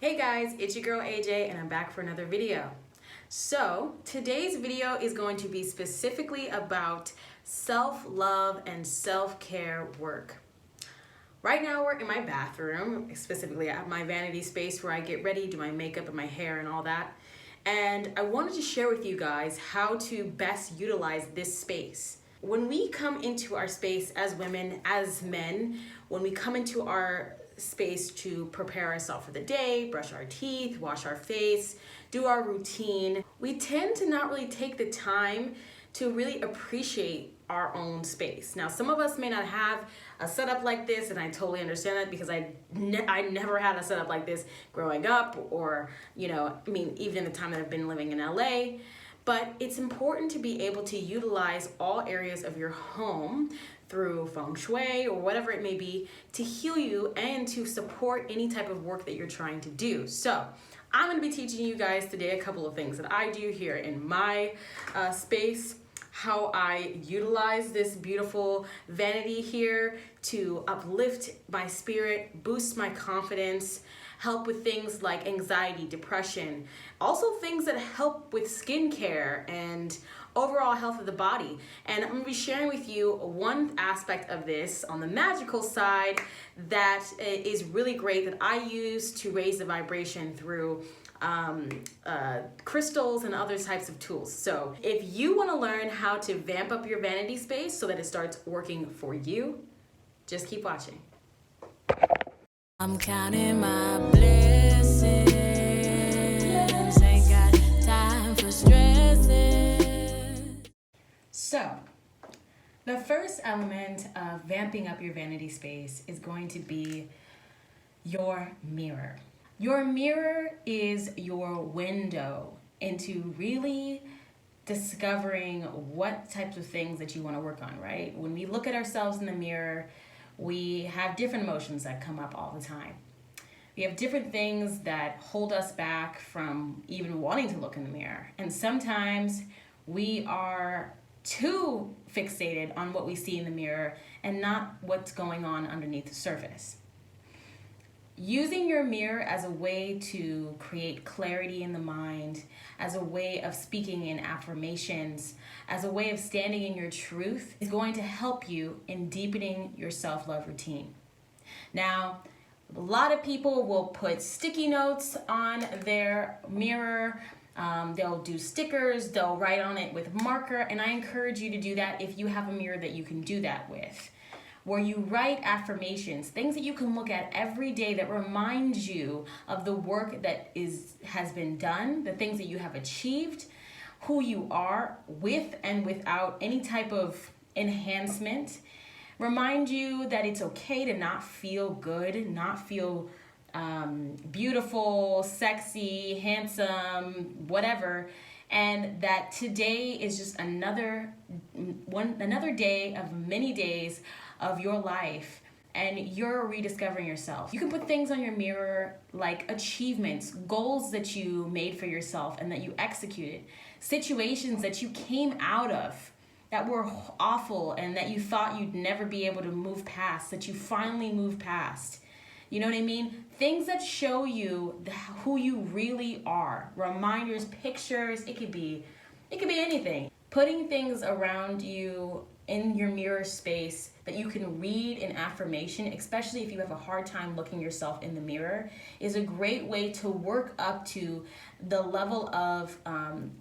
Hey guys, it's your girl AJ and I'm back for another video. So today's video is going to be specifically about self-love and self-care work. Right now we're in my bathroom, specifically at my vanity space where I get ready, do my makeup and my hair and all that. And I wanted to share with you guys how to best utilize this space. When we come into our space as women, as men, when we come into our space to prepare ourselves for the day, brush our teeth, wash our face, do our routine, we tend to not really take the time to really appreciate our own space. Now, some of us may not have a setup like this, and I totally understand that because I never had a setup like this growing up, or, even in the time that I've been living in LA. But it's important to be able to utilize all areas of your home through feng shui or whatever it may be to heal you and to support any type of work that you're trying to do. So I'm going to be teaching you guys today a couple of things that I do here in my space, how I utilize this beautiful vanity here to uplift my spirit, boost my confidence, help with things like anxiety, depression, also things that help with skincare and overall health of the body. And I'm gonna be sharing with you one aspect of this on the magical side that is really great that I use to raise the vibration through crystals and other types of tools. So if you want to learn how to vamp up your vanity space so that it starts working for you, just keep watching. I'm counting my blessings, ain't got time for stressing. So the first element of vamping up your vanity space is going to be your mirror. Your mirror is your window into really discovering what types of things that you want to work on, right? When we look at ourselves in the mirror, we have different emotions that come up all the time. We have different things that hold us back from even wanting to look in the mirror. And sometimes we are too fixated on what we see in the mirror and not what's going on underneath the surface. Using your mirror as a way to create clarity in the mind, as a way of speaking in affirmations, as a way of standing in your truth is going to help you in deepening your self-love routine. Now, a lot of people will put sticky notes on their mirror. They'll do stickers, they'll write on it with marker, and I encourage you to do that if you have a mirror that you can do that with, where you write affirmations, things that you can look at every day that reminds you of the work that has been done, the things that you have achieved, who you are with and without any type of enhancement. Remind you that it's okay to not feel good, not feel beautiful, sexy, handsome, whatever, and that today is just another day of many days of your life, and you're rediscovering yourself. You can put things on your mirror like achievements, goals that you made for yourself and that you executed, situations that you came out of that were awful and that you thought you'd never be able to move past, that you finally moved past. You know what I mean? Things that show you who you really are. Reminders, pictures, it could be anything. Putting things around you in your mirror space that you can read in affirmation, especially if you have a hard time looking yourself in the mirror, is a great way to work up to the level of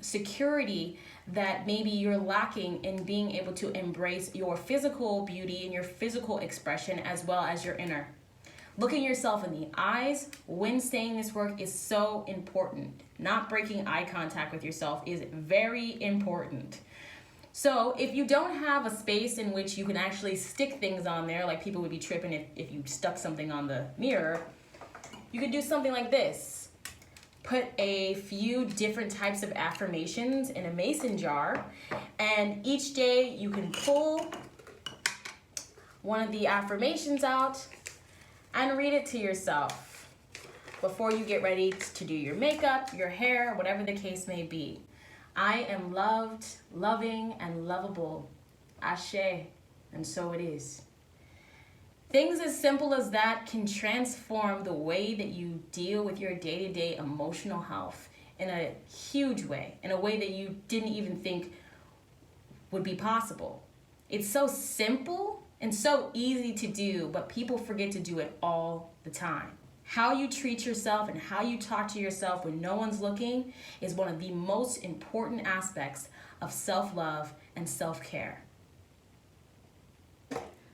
security that maybe you're lacking in being able to embrace your physical beauty and your physical expression as well as your inner. Looking yourself in the eyes when saying this work is so important. Not breaking eye contact with yourself is very important. So if you don't have a space in which you can actually stick things on there, like people would be tripping if you stuck something on the mirror, you could do something like this. Put a few different types of affirmations in a mason jar, and each day you can pull one of the affirmations out and read it to yourself before you get ready to do your makeup, your hair, whatever the case may be. I am loved, loving, and lovable. Ashe, and so it is. Things as simple as that can transform the way that you deal with your day-to-day emotional health in a huge way, in a way that you didn't even think would be possible. It's so simple and so easy to do, but people forget to do it all the time. How you treat yourself and how you talk to yourself when no one's looking is one of the most important aspects of self-love and self-care.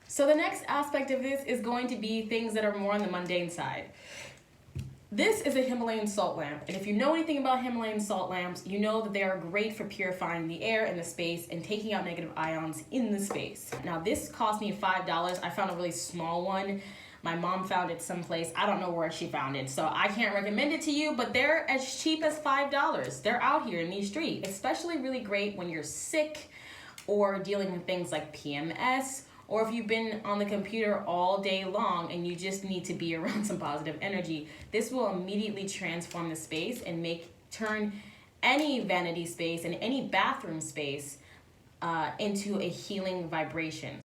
So the next aspect of this is going to be things that are more on the mundane side. This is a Himalayan salt lamp, and if you know anything about Himalayan salt lamps, you know that they are great for purifying the air and the space and taking out negative ions in the space. Now this cost me $5. I found a really small one. My mom found it someplace. I don't know where she found it, so I can't recommend it to you, but they're as cheap as $5. They're out here in these streets, especially really great when you're sick or dealing with things like PMS, or if you've been on the computer all day long and you just need to be around some positive energy. This will immediately transform the space and turn any vanity space and any bathroom space into a healing vibration.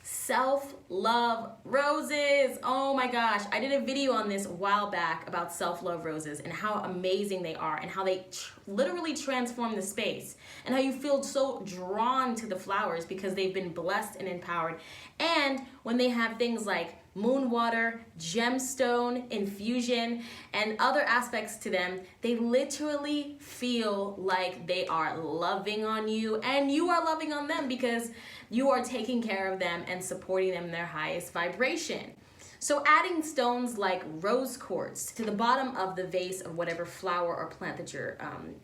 Self-love roses. Oh my gosh, I did a video on this a while back about self-love roses and how amazing they are and how they literally transform the space and how you feel so drawn to the flowers because they've been blessed and empowered. And when they have things like moon water, gemstone, infusion, and other aspects to them, they literally feel like they are loving on you and you are loving on them because you are taking care of them and supporting them in their highest vibration. So adding stones like rose quartz to the bottom of the vase of whatever flower or plant that you're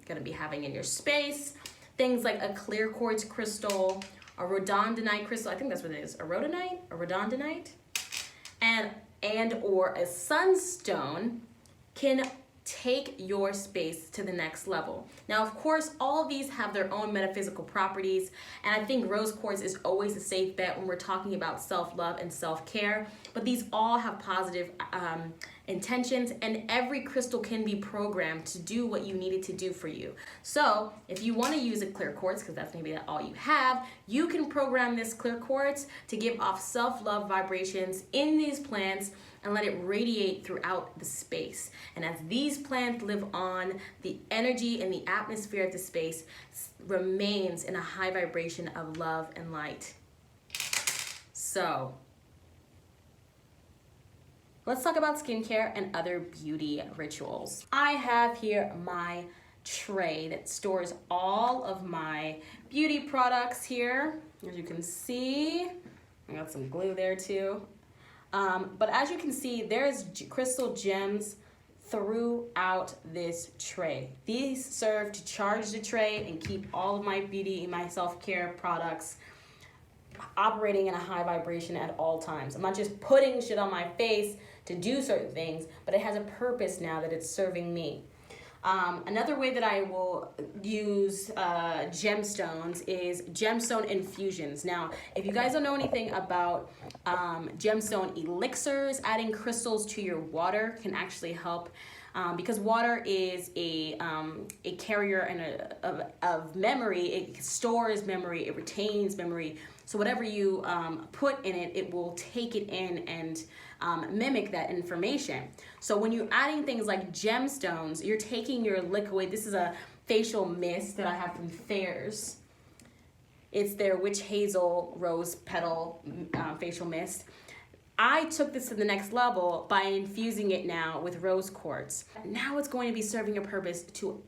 gonna be having in your space, things like a clear quartz crystal, a rhodondanite crystal, I think that's what it is, a rhodondanite, and or a sunstone can take your space to the next level. Now, of course, all of these have their own metaphysical properties, and I think rose quartz is always a safe bet when we're talking about self-love and self-care, but these all have positive intentions, and every crystal can be programmed to do what you need it to do for you. So if you want to use a clear quartz, because that's maybe all you have, you can program this clear quartz to give off self-love vibrations in these plants and let it radiate throughout the space. And as these plants live on, the energy and the atmosphere of the space remains in a high vibration of love and light. So let's talk about skincare and other beauty rituals. I have here my tray that stores all of my beauty products here. As you can see, I got some glue there too. But as you can see, there's crystal gems throughout this tray. These serve to charge the tray and keep all of my beauty and my self-care products operating in a high vibration at all times. I'm not just putting shit on my face to do certain things, but it has a purpose now that it's serving me. Another way that I will use gemstones is gemstone infusions. Now, if you guys don't know anything about gemstone elixirs, adding crystals to your water can actually help because water is a carrier and of memory. It stores memory, it retains memory. So whatever you put in it, it will take it in and mimic that information. So when you're adding things like gemstones, you're taking your liquid. This is a facial mist that I have from Thayer's. It's their witch hazel rose petal facial mist. I took this to the next level by infusing it now with rose quartz. Now it's going to be serving a purpose to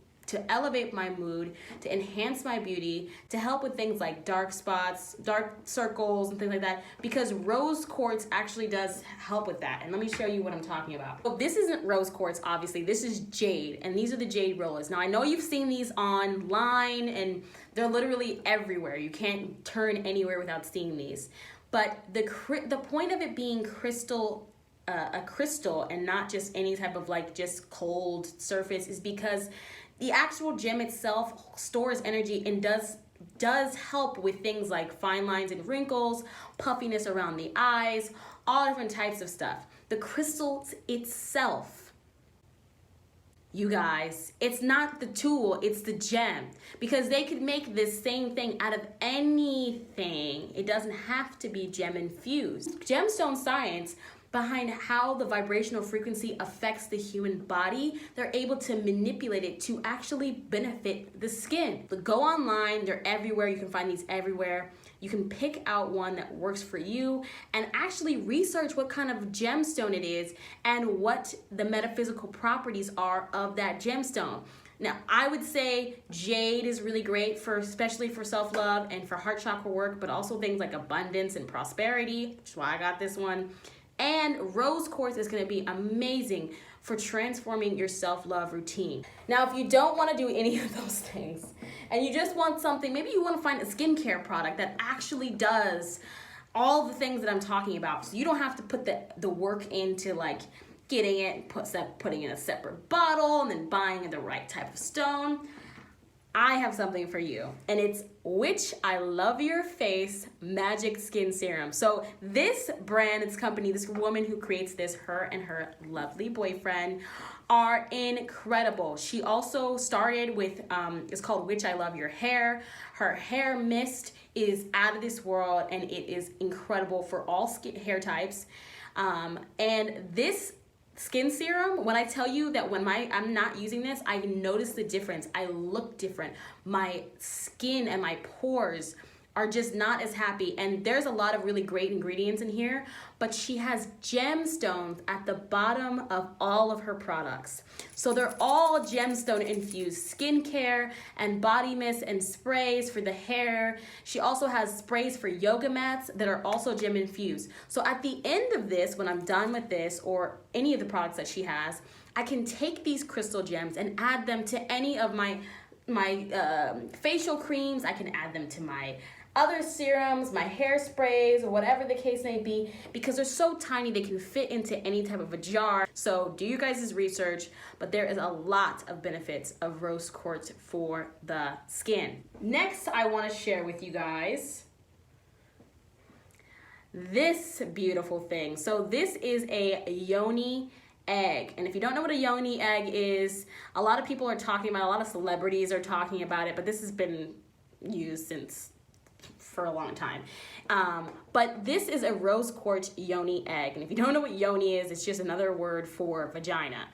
elevate my mood, to enhance my beauty, to help with things like dark spots, dark circles, and things like that, because rose quartz actually does help with that. And let me show you what I'm talking about. Well, this isn't rose quartz, obviously. This is jade, and these are the jade rollers. Now, I know you've seen these online, and they're literally everywhere. You can't turn anywhere without seeing these. But the point of it being a crystal and not just any type of like just cold surface is because the actual gem itself stores energy and does help with things like fine lines and wrinkles, puffiness around the eyes, all different types of stuff. The crystal itself you guys. It's not the tool, it's the gem. Because they could make this same thing out of anything. It doesn't have to be gem infused. Gemstone science, behind how the vibrational frequency affects the human body, they're able to manipulate it to actually benefit the skin. But go online, they're everywhere. You can find these everywhere. You can pick out one that works for you and actually research what kind of gemstone it is and what the metaphysical properties are of that gemstone. Now, I would say jade is really great for, especially for self-love and for heart chakra work, but also things like abundance and prosperity, which is why I got this one. And rose quartz is going to be amazing for transforming your self-love routine. Now, if you don't want to do any of those things and you just want something, maybe you want to find a skincare product that actually does all the things that I'm talking about, so you don't have to put the work into like getting it, putting it in a separate bottle and then buying the right type of stone. I have something for you, and it's Which I Love Your Face Magic Skin Serum. So this brand, this company, this woman who creates this, her and her lovely boyfriend, are incredible. She also started with, it's called Which I Love Your Hair. Her hair mist is out of this world, and it is incredible for all hair types. And this skin serum, when I tell you that when I'm not using this, I notice the difference. I look different. My skin and my pores are just not as happy. And there's a lot of really great ingredients in here, but she has gemstones at the bottom of all of her products. So they're all gemstone infused skincare and body mist and sprays for the hair. She also has sprays for yoga mats that are also gem infused. So at the end of this, when I'm done with this or any of the products that she has, I can take these crystal gems and add them to any of my facial creams. I can add them to my other serums, my hairsprays, or whatever the case may be, because they're so tiny they can fit into any type of a jar. So do you guys' research, but there is a lot of benefits of rose quartz for the skin. Next, I want to share with you guys this beautiful thing. So this is a yoni egg, and if you don't know what a yoni egg is, a lot of people are talking about, a lot of celebrities are talking about it, but this has been used for a long time. But this is a rose quartz yoni egg, and if you don't know what yoni is, it's just another word for vagina.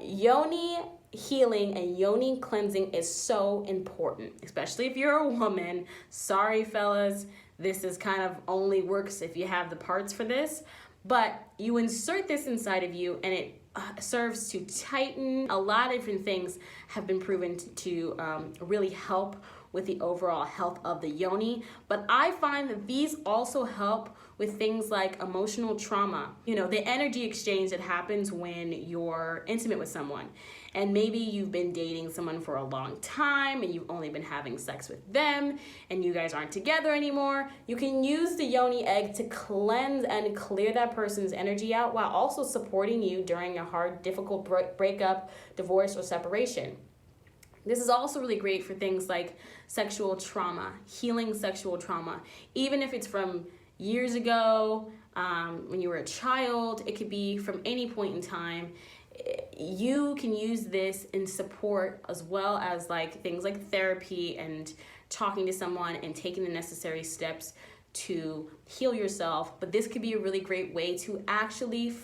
Yoni healing and yoni cleansing is so important, especially if you're a woman. Sorry, fellas, this is kind of only works if you have the parts for this, but you insert this inside of you and it serves to tighten. A lot of different things have been proven to really help with the overall health of the yoni, but I find that these also help with things like emotional trauma. You know, the energy exchange that happens when you're intimate with someone, and maybe you've been dating someone for a long time and you've only been having sex with them and you guys aren't together anymore. You can use the yoni egg to cleanse and clear that person's energy out while also supporting you during a hard, difficult breakup, divorce, or separation. This is also really great for things like sexual trauma, healing sexual trauma, even if it's from years ago, when you were a child. It could be from any point in time. You can use this in support, as well as like things like therapy and talking to someone and taking the necessary steps to heal yourself. But this could be a really great way to actually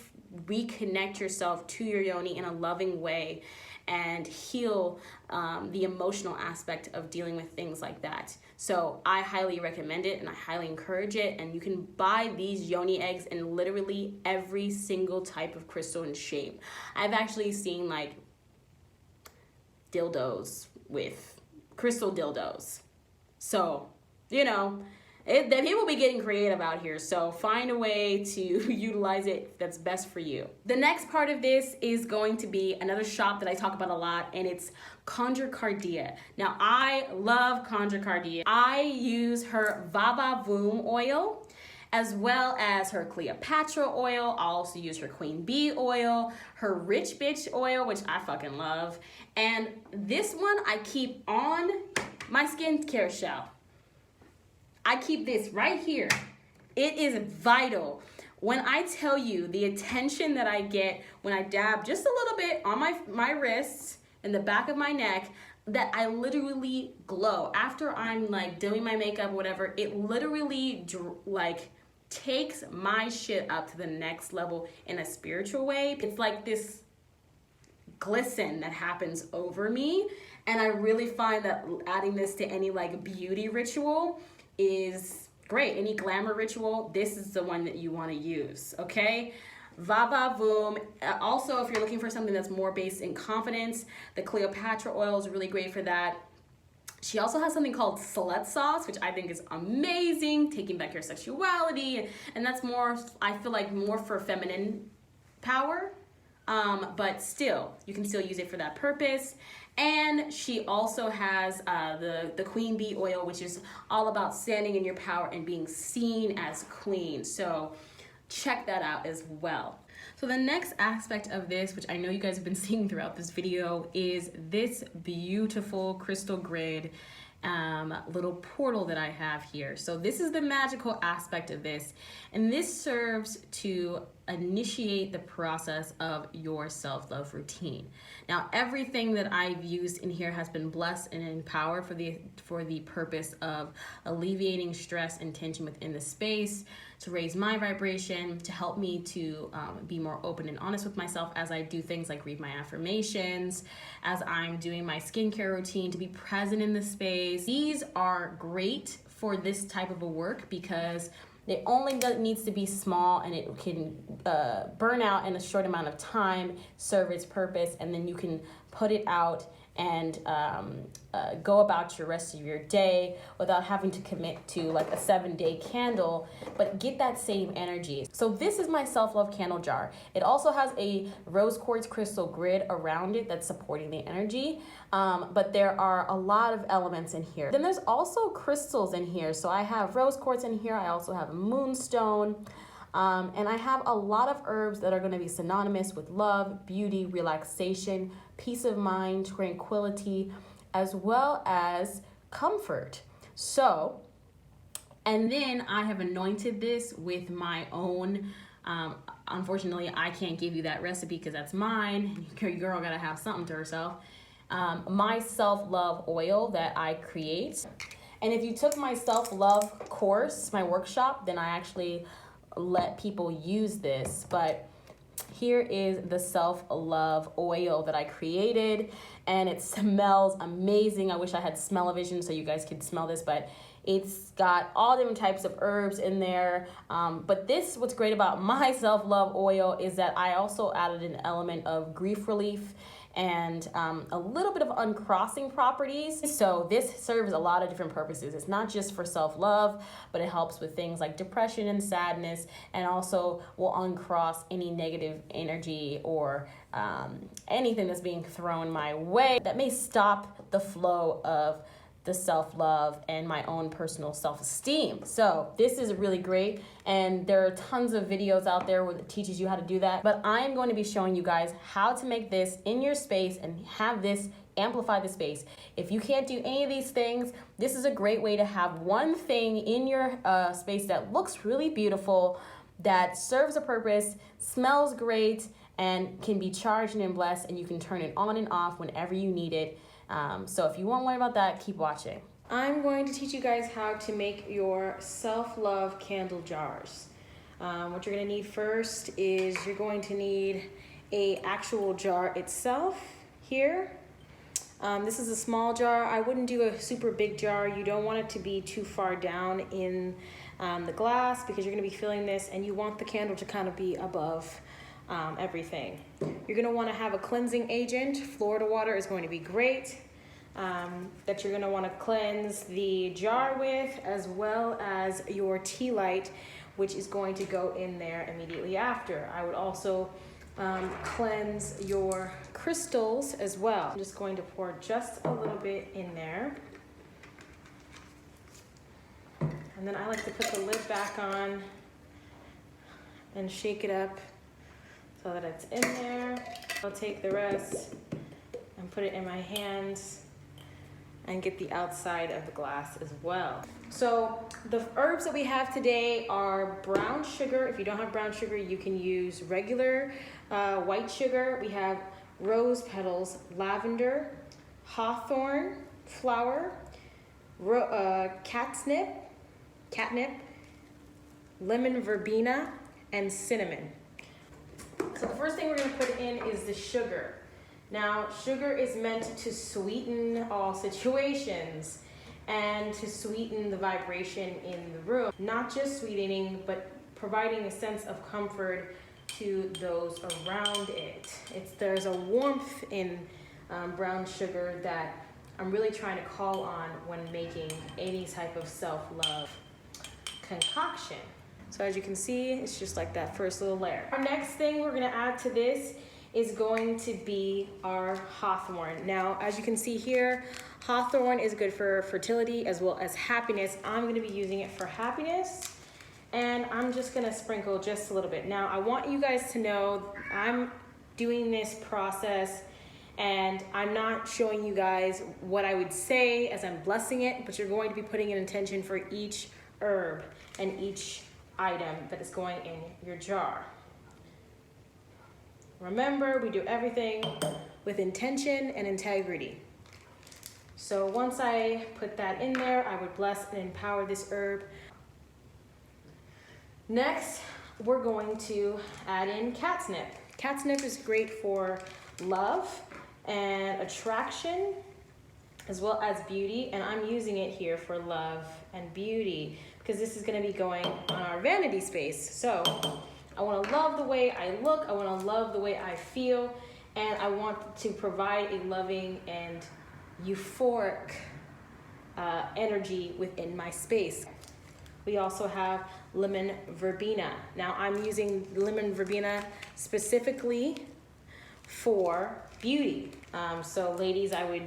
reconnect yourself to your yoni in a loving way and heal the emotional aspect of dealing with things like that. So I highly recommend it and I highly encourage it. And you can buy these yoni eggs in literally every single type of crystal and shape. I've actually seen like dildos with crystal dildos. So, you know, people be getting creative out here, so find a way to utilize it that's best for you. The next part of this is going to be another shop that I talk about a lot, and it's Conjured Cardea. Now, I love Conjured Cardea. I use her Vava Voom oil, as well as her Cleopatra oil. I also use her Queen Bee oil, her Rich Bitch oil, which I fucking love. And this one I keep on my skincare shelf. I keep this right here. It is vital. when I tell you the attention that I get when I dab just a little bit on my wrists and the back of my neck, that I literally glow. After I'm like doing my makeup or whatever, it literally like takes my shit up to the next level in a spiritual way. It's like this glisten that happens over me, and I really find that adding this to any like beauty ritual is great. Any glamour ritual, this is the one that you want to use, okay? Va va voom. Also, if you're looking for something that's more based in confidence, the Cleopatra oil is really great for that. She also has something called slut sauce, which I think is amazing, taking back your sexuality, and that's more, I feel like, more for feminine power, but still, you can still use it for that purpose. And she also has the queen bee oil, which is all about standing in your power and being seen as queen. So check that out as well. So the next aspect of this, which I know you guys have been seeing throughout this video, is this beautiful crystal grid little portal that I have here. So this is the magical aspect of this, and this serves to initiate the process of your self-love routine. Now, everything that I've used in here has been blessed and empowered for the purpose of alleviating stress and tension within the space, to raise my vibration, to help me to be more open and honest with myself as I do things like read my affirmations, as I'm doing my skincare routine, to be present in the space. These are great for this type of a work because it only needs to be small, and it can burn out in a short amount of time, serve its purpose, and then you can put it out and go about your rest of your day without having to commit to like a 7-day candle, but get that same energy. So this is my self-love candle jar. It also has a rose quartz crystal grid around it that's supporting the energy, but there are a lot of elements in here. Then there's also crystals in here. So I have rose quartz in here. I also have a moonstone. And I have a lot of herbs that are going to be synonymous with love, beauty, relaxation, peace of mind, tranquility, as well as comfort. So, and then I have anointed this with my own, unfortunately, I can't give you that recipe because that's mine. Your girl got to have something to herself. My self-love oil that I create. And if you took my self-love course, my workshop, then I actually let people use this. But here is the self-love oil that I created, and it smells amazing. I wish I had smell-o-vision so you guys could smell this, but it's got all different types of herbs in there. But this, what's great about my self-love oil is that I also added an element of grief relief and a little bit of uncrossing properties. So this serves a lot of different purposes. It's not just for self-love, but it helps with things like depression and sadness, and also will uncross any negative energy or anything that's being thrown my way that may stop the flow of the self-love and my own personal self-esteem. So this is really great, and there are tons of videos out there where it teaches you how to do that, but I am going to be showing you guys how to make this in your space and have this amplify the space. If you can't do any of these things, this is a great way to have one thing in your space that looks really beautiful, that serves a purpose, smells great, and can be charged and blessed, and you can turn it on and off whenever you need it. So if you want to learn about that, keep watching. I'm going to teach you guys how to make your self-love candle jars. What you're going to need first is you're going to need a actual jar itself here. This is a small jar. I wouldn't do a super big jar. You don't want it to be too far down in the glass because you're going to be filling this, and you want the candle to kind of be above everything. You're going to want to have a cleansing agent. Florida water is going to be great, that you're going to want to cleanse the jar with, as well as your tea light, which is going to go in there immediately after. I would also cleanse your crystals as well. I'm just going to pour just a little bit in there. And then I like to put the lid back on and shake it up so that it's in there. I'll take the rest and put it in my hands and get the outside of the glass as well. So the herbs that we have today are brown sugar. If you don't have brown sugar, you can use regular white sugar. We have rose petals, lavender, hawthorn flower, catnip, lemon verbena, and cinnamon. So the first thing we're going to put in is the sugar. Now, sugar is meant to sweeten all situations and to sweeten the vibration in the room. Not just sweetening, but providing a sense of comfort to those around it. There's a warmth in brown sugar that I'm really trying to call on when making any type of self-love concoction. So as you can see, it's just like that first little layer. Our next thing we're gonna add to this is going to be our hawthorn. Now, as you can see here, hawthorn is good for fertility as well as happiness. I'm gonna be using it for happiness, and I'm just gonna sprinkle just a little bit. Now, I want you guys to know I'm doing this process and I'm not showing you guys what I would say as I'm blessing it, but you're going to be putting an intention for each herb and each item that is going in your jar. Remember, we do everything with intention and integrity. So once I put that in there, I would bless and empower this herb. Next, we're going to add in catnip. Catnip is great for love and attraction as well as beauty, and I'm using it here for love and beauty because this is going to be going on our vanity space. So I want to love the way I look, I want to love the way I feel, and I want to provide a loving and euphoric energy within my space. We also have lemon verbena. Now I'm using lemon verbena specifically for beauty. So ladies, I would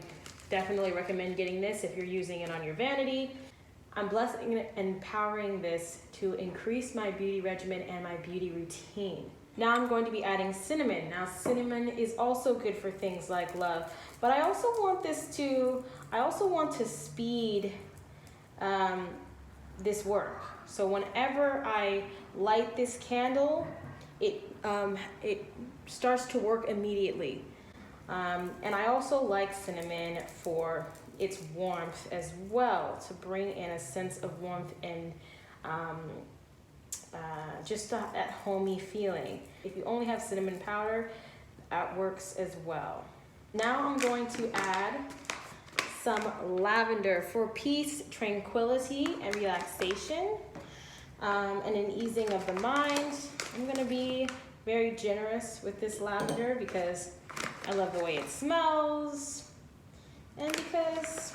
definitely recommend getting this if you're using it on your vanity. I'm blessing and empowering this to increase my beauty regimen and my beauty routine. Now I'm going to be adding cinnamon. Now cinnamon is also good for things like love, but I also want to speed this work. So whenever I light this candle, it starts to work immediately. And I also like cinnamon for its warmth as well, to bring in a sense of warmth and just that homey feeling. If you only have cinnamon powder, that works as well. Now I'm going to add some lavender for peace, tranquility, and relaxation, and an easing of the mind. I'm going to be very generous with this lavender because I love the way it smells, and because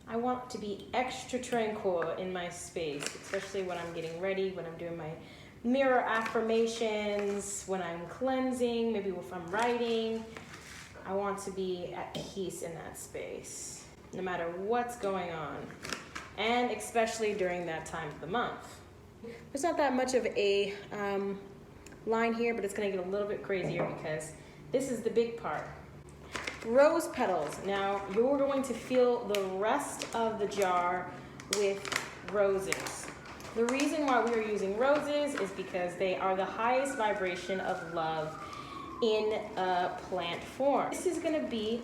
I want to be extra tranquil in my space, especially when I'm getting ready, when I'm doing my mirror affirmations, when I'm cleansing, maybe if I'm writing. I want to be at peace in that space, no matter what's going on, and especially during that time of the month. There's not that much of a line here, but it's going to get a little bit crazier because this is the big part. Rose petals. Now you're going to fill the rest of the jar with roses. The reason why we are using roses is because they are the highest vibration of love in a plant form. This is going to be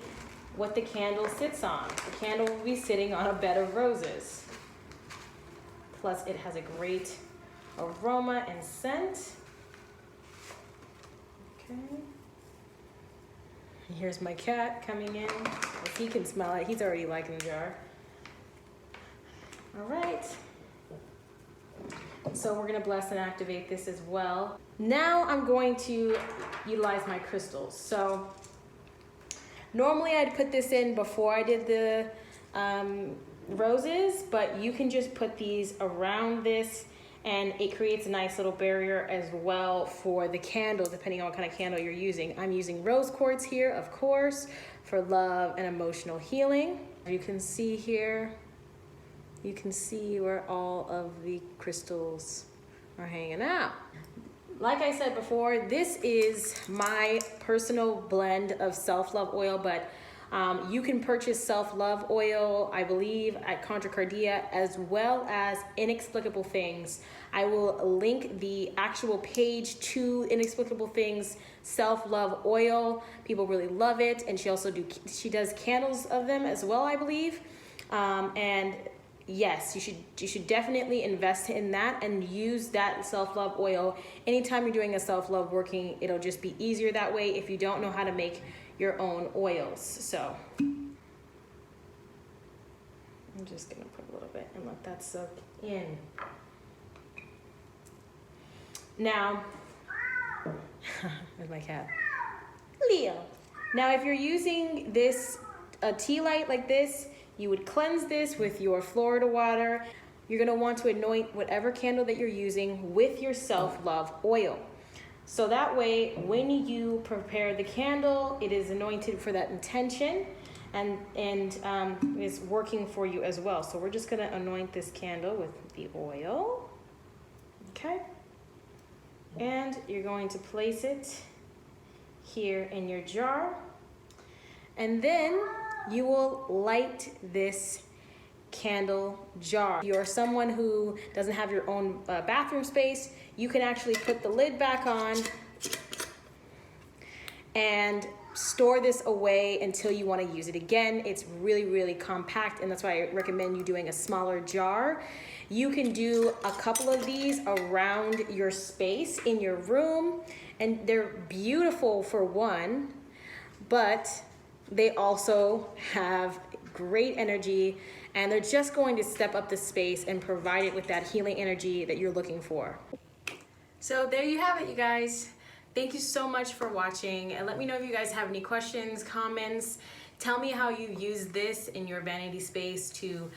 what the candle sits on. The candle will be sitting on a bed of roses. Plus it has a great aroma and scent. Okay. Here's my cat coming in. If he can smell it, he's already liking the jar. All right. So we're gonna bless and activate this as well. Now I'm going to utilize my crystals. So normally I'd put this in before I did the roses, but you can just put these around this and it creates a nice little barrier as well for the candle, depending on what kind of candle you're using. I'm using rose quartz here, of course, for love and emotional healing. You can see here, you can see where all of the crystals are hanging out. Like I said before, this is my personal blend of self-love oil, but You can purchase self-love oil, I believe, at Conjured Cardea, as well as Inexplicable Things. I will link the actual page to Inexplicable Things self-love oil. People really love it, and she does candles of them as well, I believe. And yes, you should definitely invest in that and use that self-love oil anytime you're doing a self-love working. It'll just be easier that way if you don't know how to make your own oils. So I'm just gonna put a little bit and let that soak in. Now, there's my cat, Leo. Now, if you're using this a tea light like this, you would cleanse this with your Florida water. You're gonna want to anoint whatever candle that you're using with your self-love oil. So that way, when you prepare the candle, it is anointed for that intention and is working for you as well. So we're just gonna anoint this candle with the oil, okay? And you're going to place it here in your jar. And then you will light this candle jar. If you're someone who doesn't have your own bathroom space, you can actually put the lid back on and store this away until you want to use it again. It's really, really compact, and that's why I recommend you doing a smaller jar. You can do a couple of these around your space in your room, and they're beautiful for one, but they also have great energy, and they're just going to step up the space and provide it with that healing energy that you're looking for. So there you have it, you guys. Thank you so much for watching, and let me know if you guys have any questions, comments. Tell me how you use this in your vanity space to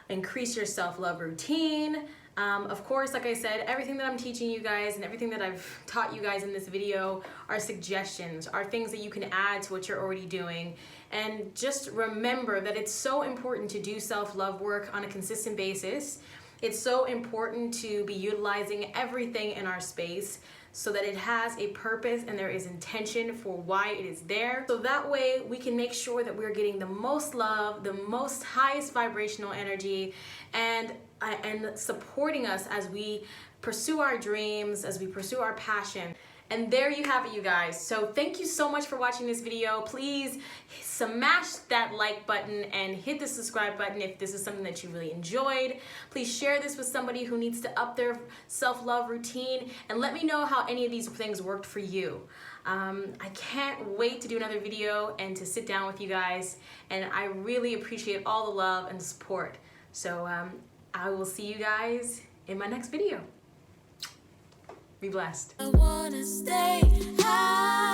increase your self-love routine. Of course, like I said, everything that I'm teaching you guys and everything that I've taught you guys in this video are suggestions, are things that you can add to what you're already doing. And just remember that it's so important to do self-love work on a consistent basis. It's so important to be utilizing everything in our space so that it has a purpose and there is intention for why it is there. So that way we can make sure that we're getting the most love, the most highest vibrational energy, and supporting us as we pursue our dreams, as we pursue our passion. And there you have it, you guys. So thank you so much for watching this video. Please smash that like button and hit the subscribe button if this is something that you really enjoyed. Please share this with somebody who needs to up their self-love routine, and let me know how any of these things worked for you. I can't wait to do another video and to sit down with you guys, and I really appreciate all the love and support. So I will see you guys in my next video. Be blessed. I wanna stay high.